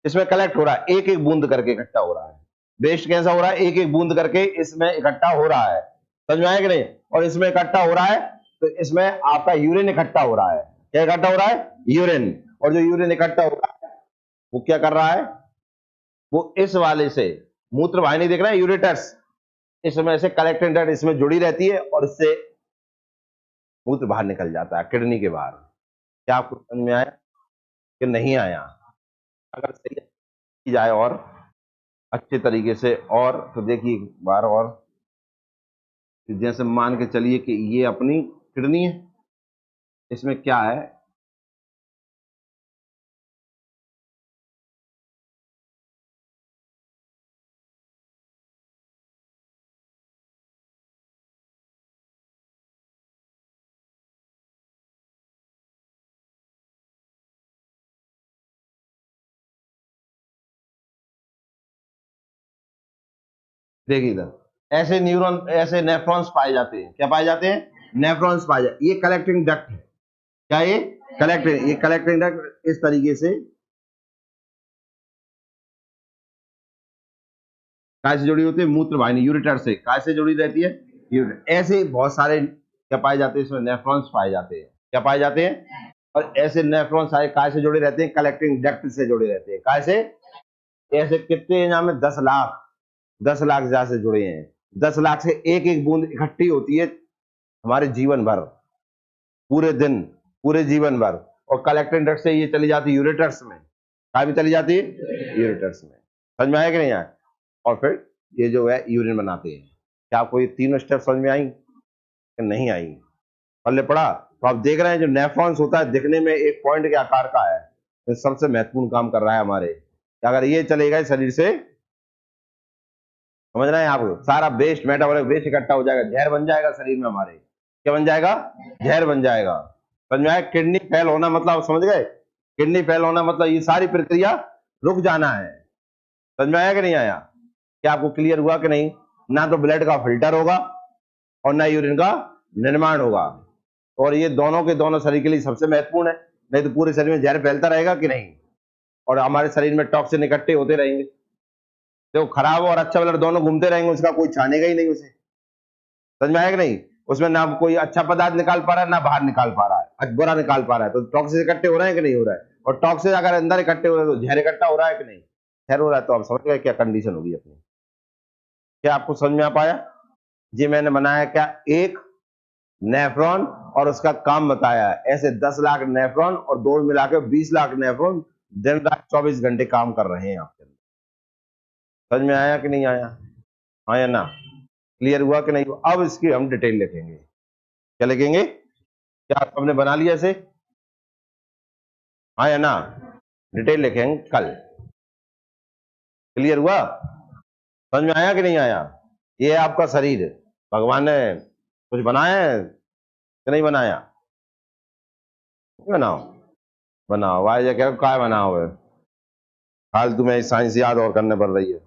इसमें कलेक्ट हो रहा है, एक एक बूंद करके इकट्ठा हो रहा है। वेस्ट कैसा हो रहा है? एक एक बूंद करके इसमें इकट्ठा हो रहा है। समझ में आया कि नहीं? और इसमें इकट्ठा हो रहा है तो इसमें आपका यूरिन इकट्ठा हो रहा है। क्या इकट्ठा हो रहा है? यूरिन। और जो यूरिन इकट्ठा हो रहा है वो क्या कर रहा है? वो इस वाले से मूत्र वाहिनी दिख रहा है, यूरेटर्स, इसमें से कलेक्टिंग डक्ट इसमें जुड़ी रहती है और इससे मूत्र बाहर निकल जाता है किडनी के बाहर। क्या आपको समझ में आया कि नहीं आया? अगर सही की जाए और अच्छे तरीके से, और तो देखिए एक बार और, जैसे मान के चलिए कि ये अपनी किडनी है, इसमें क्या है? देखिए इधर ऐसे न्यूरॉन, ऐसे नेफ्रॉन्स पाए जाते हैं। क्या पाए जाते हैं? नेफ्रॉन्स पाए जाते। ये कलेक्टिंग डक्ट है। क्या ये कलेक्टिंग डक्ट इस तरीके से काय से जुड़ी होती है? मूत्र वाहिनी, यूरेटर से। काय से जुड़ी रहती है? यूरेटर। ऐसे बहुत सारे क्या पाए जाते हैं? इसमें नेफ्रॉन्स पाए जाते हैं। क्या पाए जाते हैं? और ऐसे नेफ्रॉन्स सारे काय से जुड़े रहते हैं? कलेक्टिंग डक्ट से जुड़े रहते हैं। काय से? ऐसे कितने यहाँ में 10 लाख, 10 लाख जहां से जुड़े हैं। 10 लाख से एक एक बूंद इकट्ठी होती है हमारे जीवन भर, पूरे दिन, पूरे जीवन भर। और कलेक्टिंग डक्ट से ये चली जाती है यूरेटर्स में। कहा भी चली जाती है? यूरेटर्स में। समझ में आया कि नहीं आया? और फिर ये जो है यूरिन बनाते हैं। क्या आपको ये तीनों स्टेप समझ में आई? कि नहीं आई? पल्ले पड़ा? तो आप देख रहे हैं जो नेफ्रॉन्स होता है दिखने में एक पॉइंट के आकार का है, तो सबसे महत्वपूर्ण काम कर रहा है हमारे। अगर ये चलेगा शरीर से, समझ रहे हैं आप, सारा वेस्ट, मेटाबॉलिक वेस्ट इकट्ठा हो जाएगा, जहर बन जाएगा शरीर में हमारे। क्या बन जाएगा? जहर बन जाएगा। समझ में आया? किडनी फेल होना मतलब, समझ गए? किडनी फेल होना मतलब ये सारी प्रक्रिया रुक जाना है। समझ में आया कि नहीं आया? क्या आपको क्लियर हुआ कि नहीं? ना तो ब्लड का फिल्टर होगा और ना यूरिन का निर्माण होगा, और ये दोनों के दोनों शरीर के लिए सबसे महत्वपूर्ण है। नहीं तो पूरे शरीर में जहर फैलता रहेगा कि नहीं, और हमारे शरीर में टॉक्सिन इकट्ठे होते रहेंगे। तो खराब और अच्छा ब्लड दोनों घूमते रहेंगे, उसका कोई छानेगा ही नहीं उसे। समझ में आया कि नहीं? उसमें ना कोई अच्छा पदार्थ निकाल पा रहा है, ना बाहर निकाल पा रहा है, बुरा निकाल पा रहा है। तो टॉक्सिन इकट्ठे हो रहे हैं कि नहीं हो रहा है? और टॉक्सिन अगर अंदर इकट्ठे हो रहे हैं तो जहर इकट्ठा हो रहा है कि नहीं? जहर हो रहा है। तो आप समझ गए क्या कंडीशन होगी अपनी? क्या आपको समझ में आ पाया? जी मैंने बनाया क्या? एक नेफ्रॉन और उसका काम बताया है। ऐसे 10 लाख नेफ्रॉन और दो मिलाकर 20 लाख नेफ्रॉन दिन रात 24 घंटे काम कर रहे हैं आपके अंदर। समझ में आया कि नहीं आया? हाँ या ना? क्लियर हुआ कि नहीं हुआ? अब इसकी हम डिटेल लिखेंगे। क्या लिखेंगे? क्या आपने बना लिया इसे? हाँ या ना? डिटेल लिखेंगे कल। क्लियर हुआ? समझ में आया कि नहीं आया? ये है आपका शरीर, भगवान ने कुछ बनाया है कि नहीं बनाया? बनाओ, बनाओ भाई, क्या बनाओ है? फालतू में साइंस याद और करने पड़ रही है।